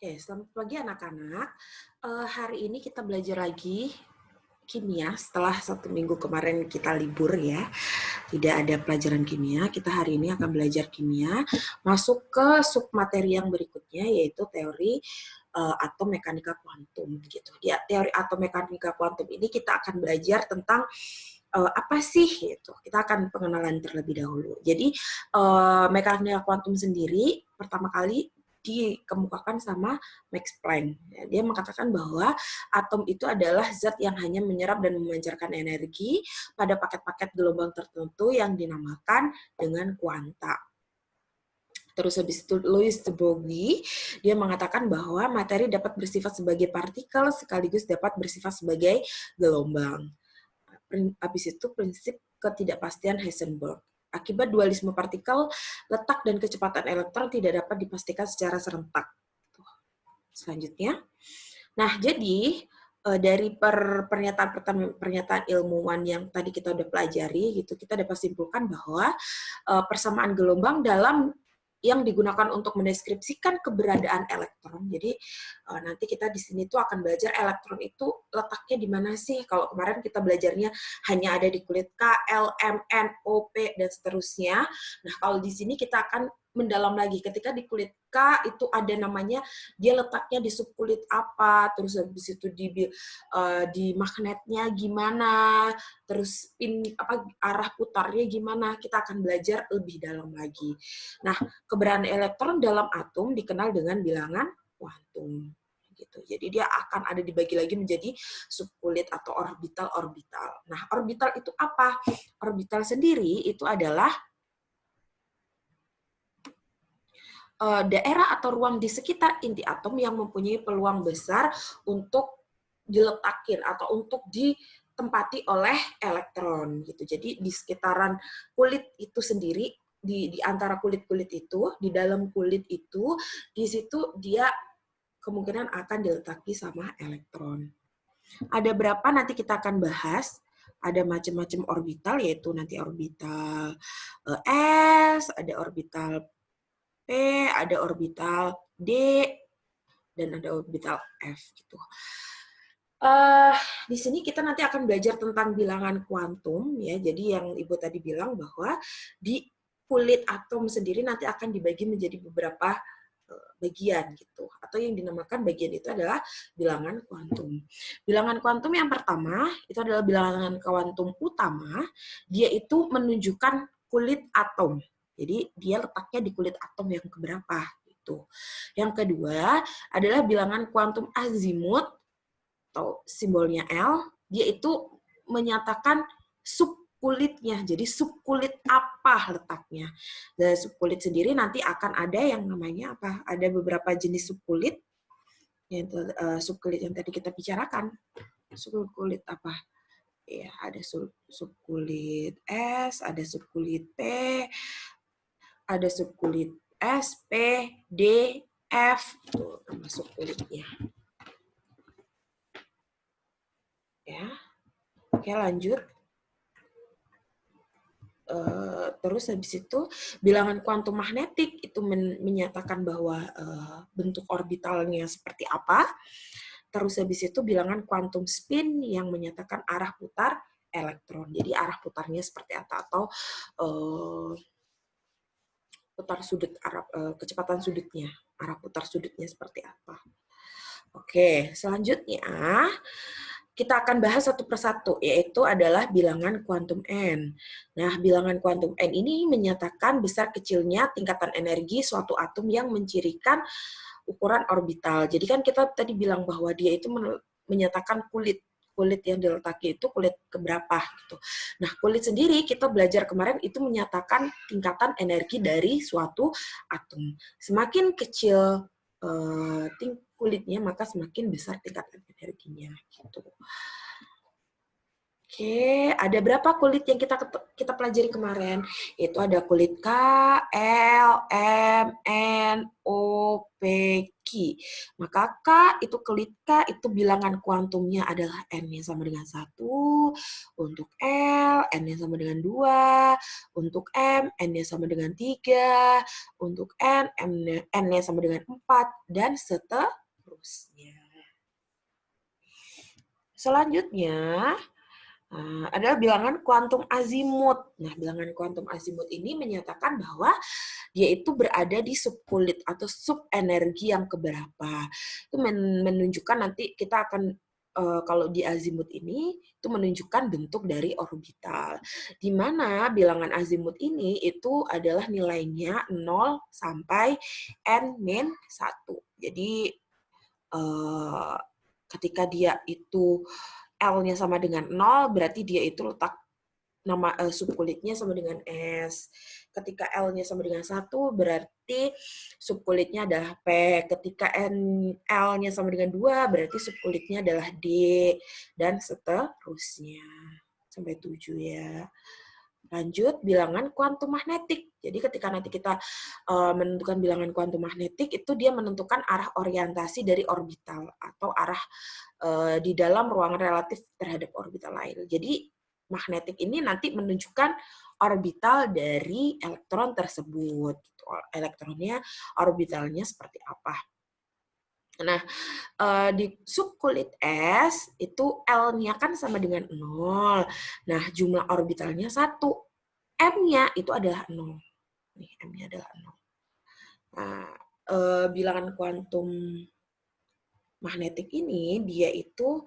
Oke, selamat pagi anak-anak. Hari ini kita belajar lagi kimia setelah 1 minggu kemarin kita libur ya. Tidak ada pelajaran kimia. Kita hari ini akan belajar kimia, masuk ke submateri yang berikutnya yaitu teori atom mekanika kuantum gitu. Di teori atom mekanika kuantum ini kita akan belajar tentang apa sih itu. Kita akan pengenalan terlebih dahulu. Jadi mekanika kuantum sendiri pertama kali dikemukakan sama Max Planck. Dia mengatakan bahwa atom itu adalah zat yang hanya menyerap dan memancarkan energi pada paket-paket gelombang tertentu yang dinamakan dengan kuanta. Terus habis itu Louis de Broglie, dia mengatakan bahwa materi dapat bersifat sebagai partikel sekaligus dapat bersifat sebagai gelombang. Habis itu prinsip ketidakpastian Heisenberg. Akibat dualisme partikel, letak dan kecepatan elektron tidak dapat dipastikan secara serentak. Selanjutnya, nah jadi dari pernyataan ilmuwan yang tadi kita udah pelajari gitu, kita dapat simpulkan bahwa persamaan gelombang dalam yang digunakan untuk mendeskripsikan keberadaan elektron. Jadi nanti kita di sini tuh akan belajar elektron itu letaknya di mana sih. Kalau kemarin kita belajarnya hanya ada di kulit K, L, M, N, O, P, dan seterusnya. Nah, kalau di sini kita akan mendalam lagi. Ketika di kulit K itu ada namanya, dia letaknya di subkulit apa, terus habis itu di magnetnya gimana, terus arah putarnya gimana, kita akan belajar lebih dalam lagi. Nah, keberadaan elektron dalam atom dikenal dengan bilangan kuantum. Gitu. Jadi dia akan ada dibagi lagi menjadi subkulit atau orbital-orbital. Nah, orbital itu apa? Orbital sendiri itu adalah daerah atau ruang di sekitar inti atom yang mempunyai peluang besar untuk diletakin atau untuk ditempati oleh elektron gitu. Jadi di sekitaran kulit itu sendiri, di antara kulit-kulit itu, di dalam kulit itu, di situ dia kemungkinan akan diletaki sama elektron. Ada berapa nanti kita akan bahas. Ada macam-macam orbital, yaitu nanti orbital S, ada orbital P, ada orbital D, dan ada orbital F gitu. Di sini kita nanti akan belajar tentang bilangan kuantum ya. Jadi yang Ibu tadi bilang bahwa di kulit atom sendiri nanti akan dibagi menjadi beberapa bagian gitu. Atau yang dinamakan bagian itu adalah bilangan kuantum. Bilangan kuantum yang pertama itu adalah bilangan kuantum utama. Dia itu menunjukkan kulit atom. Jadi dia letaknya di kulit atom yang keberapa gitu. Yang kedua adalah bilangan kuantum azimut atau simbolnya L, dia itu menyatakan subkulitnya. Jadi subkulit apa letaknya. Dan subkulit sendiri nanti akan ada yang namanya apa? Ada beberapa jenis subkulit. Subkulit yang tadi kita bicarakan. Subkulit apa? Ya, ada subkulit S, ada subkulit P, ada subkulit S, P, D, F, itu nama subkulitnya. Ya, oke lanjut. Terus habis itu bilangan kuantum magnetik itu menyatakan bahwa bentuk orbitalnya seperti apa. Terus habis itu bilangan kuantum spin yang menyatakan arah putar elektron. Jadi arah putarnya seperti apa atau putar sudut kecepatan sudutnya, arah putar sudutnya seperti apa. Oke, selanjutnya kita akan bahas satu persatu, yaitu adalah bilangan kuantum N. Nah, bilangan kuantum N ini menyatakan besar kecilnya tingkatan energi suatu atom yang mencirikan ukuran orbital. Jadi kan kita tadi bilang bahwa dia itu menyatakan kulit yang diletaki itu kulit keberapa gitu. Nah, kulit sendiri kita belajar kemarin itu menyatakan tingkatan energi dari suatu atom. Semakin kecil kulitnya, maka semakin besar tingkatan energinya gitu. Oke, ada berapa kulit yang kita pelajari kemarin? Itu ada kulit K, L, M, N, O, P, Q. Maka K itu kulit K itu bilangan kuantumnya adalah N-nya sama dengan 1, untuk L, N-nya sama dengan 2, untuk M, N-nya sama dengan 3, untuk N, N-nya sama dengan 4, dan seterusnya. Selanjutnya, adalah bilangan kuantum azimut. Nah, bilangan kuantum azimut ini menyatakan bahwa dia itu berada di subkulit atau subenergi yang keberapa. Itu menunjukkan nanti kita akan kalau di azimut ini itu menunjukkan bentuk dari orbital. Di mana bilangan azimut ini itu adalah nilainya 0 sampai n-1. Jadi ketika dia itu L-nya sama dengan 0, berarti dia itu letak nama subkulitnya sama dengan S. Ketika L-nya sama dengan 1, berarti subkulitnya adalah P. Ketika L-nya sama dengan 2, berarti subkulitnya adalah D. Dan seterusnya. Sampai 7 ya. Lanjut, bilangan kuantum magnetik. Jadi ketika nanti kita menentukan bilangan kuantum magnetik, itu dia menentukan arah orientasi dari orbital atau arah di dalam ruang relatif terhadap orbital lain. Jadi magnetik ini nanti menunjukkan orbital dari elektron tersebut. Elektronnya, orbitalnya seperti apa. Nah, di subkulit S itu L-nya kan sama dengan 0. Nah, jumlah orbitalnya 1. M-nya itu adalah 0. Nih, M-nya adalah 0. Nah, bilangan kuantum magnetik ini, dia itu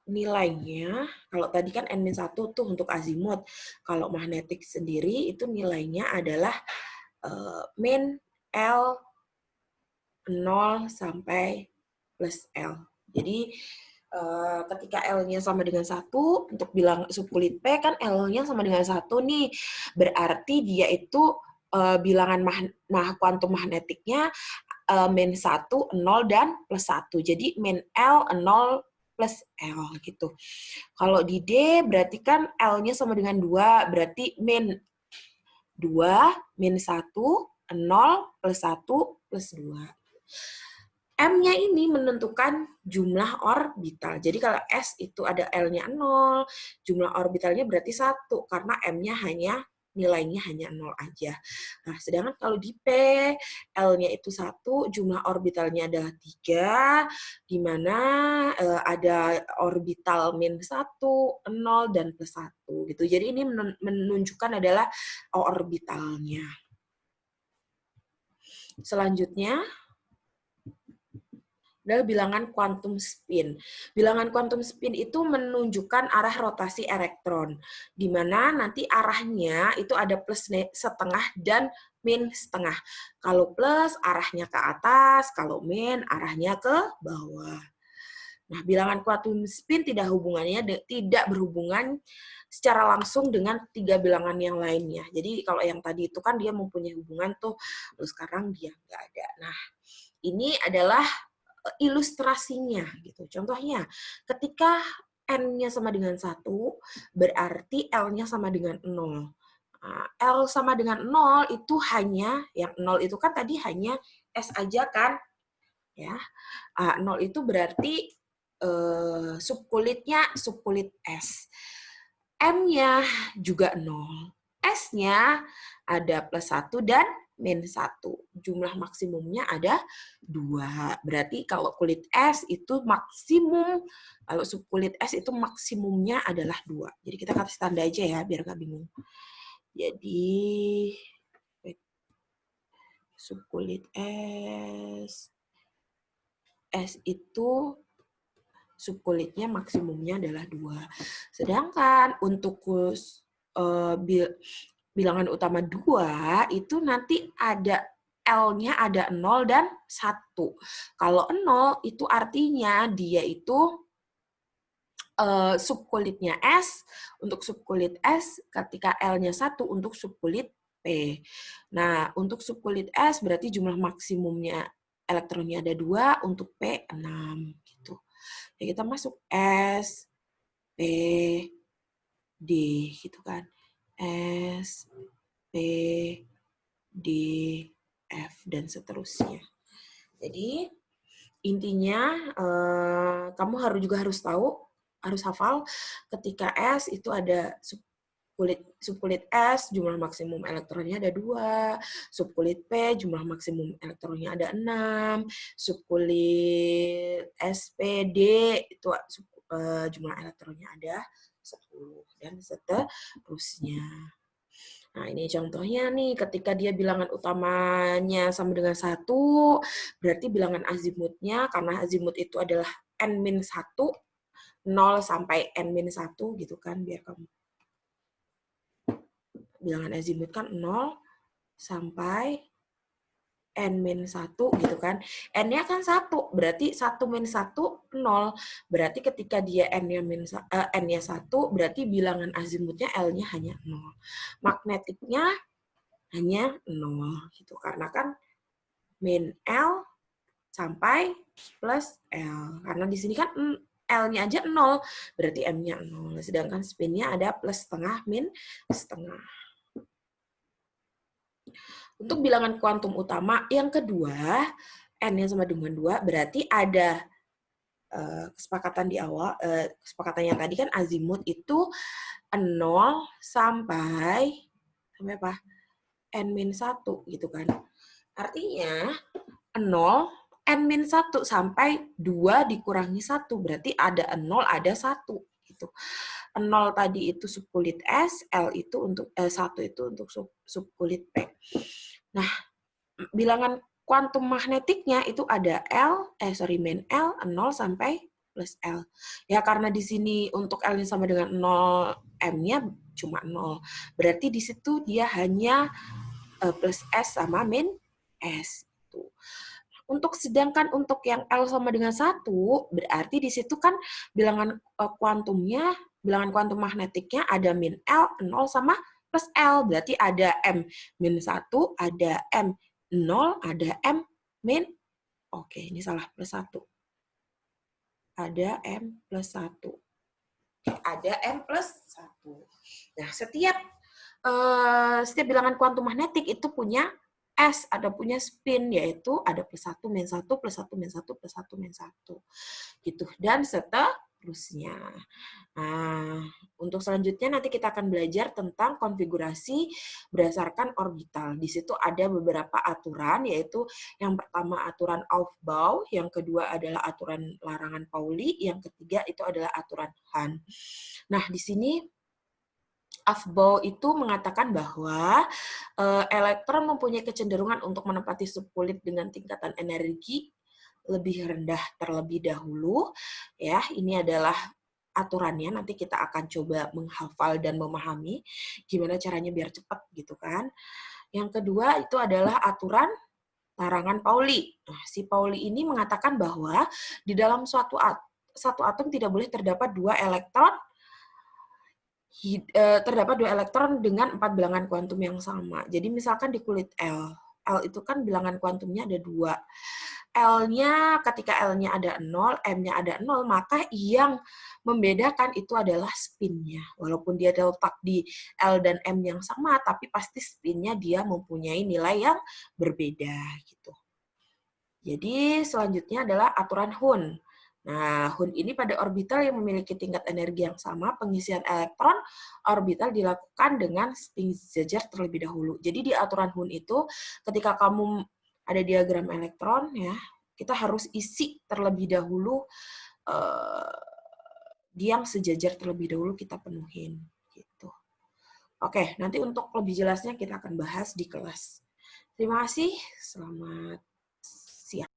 nilainya, kalau tadi kan N-1 tuh untuk azimut. Kalau magnetik sendiri, itu nilainya adalah min L 0 sampai plus L. Jadi ketika L-nya sama dengan 1, untuk bilang subkulit P kan L-nya sama dengan 1 nih. Berarti dia itu bilangan kuantum magnetiknya min 1, 0, dan plus 1. Jadi min L, 0, plus L gitu. Kalau di D berarti kan L-nya sama dengan 2, berarti min 2, min 1, 0, plus 1, plus 2. M-nya ini menentukan jumlah orbital. Jadi kalau S itu ada L-nya 0, jumlah orbitalnya berarti 1, karena M-nya nilainya hanya 0 aja. Nah, sedangkan kalau di P, L-nya itu 1, jumlah orbitalnya adalah 3, di mana ada orbital min 1, 0, dan plus 1. Gitu. Jadi ini menunjukkan adalah orbitalnya. Selanjutnya, adalah bilangan quantum spin. Bilangan quantum spin itu menunjukkan arah rotasi elektron, di mana nanti arahnya itu ada plus setengah dan min setengah. Kalau plus arahnya ke atas, kalau min arahnya ke bawah. Nah, bilangan quantum spin tidak berhubungan secara langsung dengan 3 bilangan yang lainnya. Jadi kalau yang tadi itu kan dia mempunyai hubungan tuh, lalu sekarang dia nggak ada. Nah, ini adalah ilustrasinya gitu. Contohnya, ketika N-nya sama dengan 1, berarti L-nya sama dengan 0. L sama dengan 0 itu hanya, yang 0 itu kan tadi hanya S aja kan? Ya. 0 itu berarti subkulit S. M-nya juga 0. S-nya ada plus 1 dan min 1. Jumlah maksimumnya ada 2. Berarti kalau kulit S itu maksimum, kalau subkulit S itu maksimumnya adalah 2. Jadi kita kasih tanda aja ya, biar nggak bingung. Jadi, subkulit S. S itu subkulitnya maksimumnya adalah 2. Sedangkan untuk bilangan utama 2 itu nanti ada L-nya ada 0 dan 1. Kalau 0 itu artinya dia itu subkulitnya S, untuk subkulit S ketika L-nya 1 untuk subkulit P. Nah, untuk subkulit S berarti jumlah maksimumnya elektronnya ada 2, untuk P 6 gitu. Ya, kita masuk S, P, D gitu kan. S, P, D, F, dan seterusnya. Jadi intinya kamu harus tahu, harus hafal ketika S itu ada subkulit S jumlah maksimum elektronnya ada 2, subkulit P jumlah maksimum elektronnya ada 6, subkulit SPD itu jumlah elektronnya ada 10 dan seterusnya. Nah, ini contohnya nih, ketika dia bilangan utamanya sama dengan 1, berarti bilangan azimutnya, karena azimut itu adalah N-1, 0 sampai N-1 gitu kan, biar kamu. Bilangan azimut kan 0 sampai N-1 gitu kan. N-nya kan 1, berarti 1 min 1, 0. Berarti ketika dia N-nya 1, berarti bilangan azimutnya L-nya hanya 0. Magnetiknya hanya 0 gitu, karena kan min L sampai plus L, karena di sini kan L-nya aja 0, berarti M-nya 0, sedangkan spin-nya ada plus setengah min setengah. Untuk bilangan kuantum utama yang kedua, N-nya sama dengan 2, berarti ada kesepakatan di awal, kesepakatan yang tadi kan azimut itu 0 sampai apa? N-1 gitu kan. Artinya 0, N-1 sampai 2 dikurangi 1, berarti ada 0, ada 1 gitu. 0 tadi itu subkulit S, L itu untuk 1 itu untuk subkulit P. Nah, bilangan kuantum magnetiknya itu ada min L 0 sampai plus L. Ya karena di sini untuk L-nya sama dengan 0, M-nya cuma 0. Berarti di situ dia hanya plus S sama min S. Sedangkan untuk yang L sama dengan 1, berarti di situ kan bilangan kuantumnya, bilangan kuantum magnetiknya ada min L, 0 sama plus L. Berarti ada M min 1, ada M 0, ada M min, oke ini salah, plus 1. Ada M plus 1. Ada M plus 1. Nah, setiap bilangan kuantum magnetik itu punya S, ada punya spin, yaitu ada plus 1, min 1, plus 1, min 1, plus 1, min 1. Gitu. Dan seterusnya. Nah, untuk selanjutnya nanti kita akan belajar tentang konfigurasi berdasarkan orbital. Di situ ada beberapa aturan, yaitu yang pertama aturan Aufbau, yang kedua adalah aturan larangan Pauli, yang ketiga itu adalah aturan Hahn. Nah, di sini Aufbau itu mengatakan bahwa elektron mempunyai kecenderungan untuk menempati subkulit dengan tingkatan energi lebih rendah terlebih dahulu. Ya, ini adalah aturannya. Nanti kita akan coba menghafal dan memahami gimana caranya biar cepat gitu kan. Yang kedua itu adalah aturan larangan Pauli. Nah, si Pauli ini mengatakan bahwa di dalam satu atom tidak boleh terdapat dua elektron dengan 4 bilangan kuantum yang sama. Jadi misalkan di kulit L itu kan bilangan kuantumnya ada 2. L-nya, ketika L-nya ada 0, M-nya ada 0, maka yang membedakan itu adalah spin-nya. Walaupun dia terletak di L dan M yang sama, tapi pasti spin-nya dia mempunyai nilai yang berbeda. Gitu. Jadi selanjutnya adalah aturan Hahn. Nah, Hahn ini pada orbital yang memiliki tingkat energi yang sama, pengisian elektron orbital dilakukan dengan spin sejajar terlebih dahulu. Jadi di aturan Hahn itu, ketika kamu ada diagram elektron, ya, kita harus isi terlebih dahulu yang sejajar terlebih dahulu kita penuhin. Gitu. Oke, nanti untuk lebih jelasnya kita akan bahas di kelas. Terima kasih, selamat siang.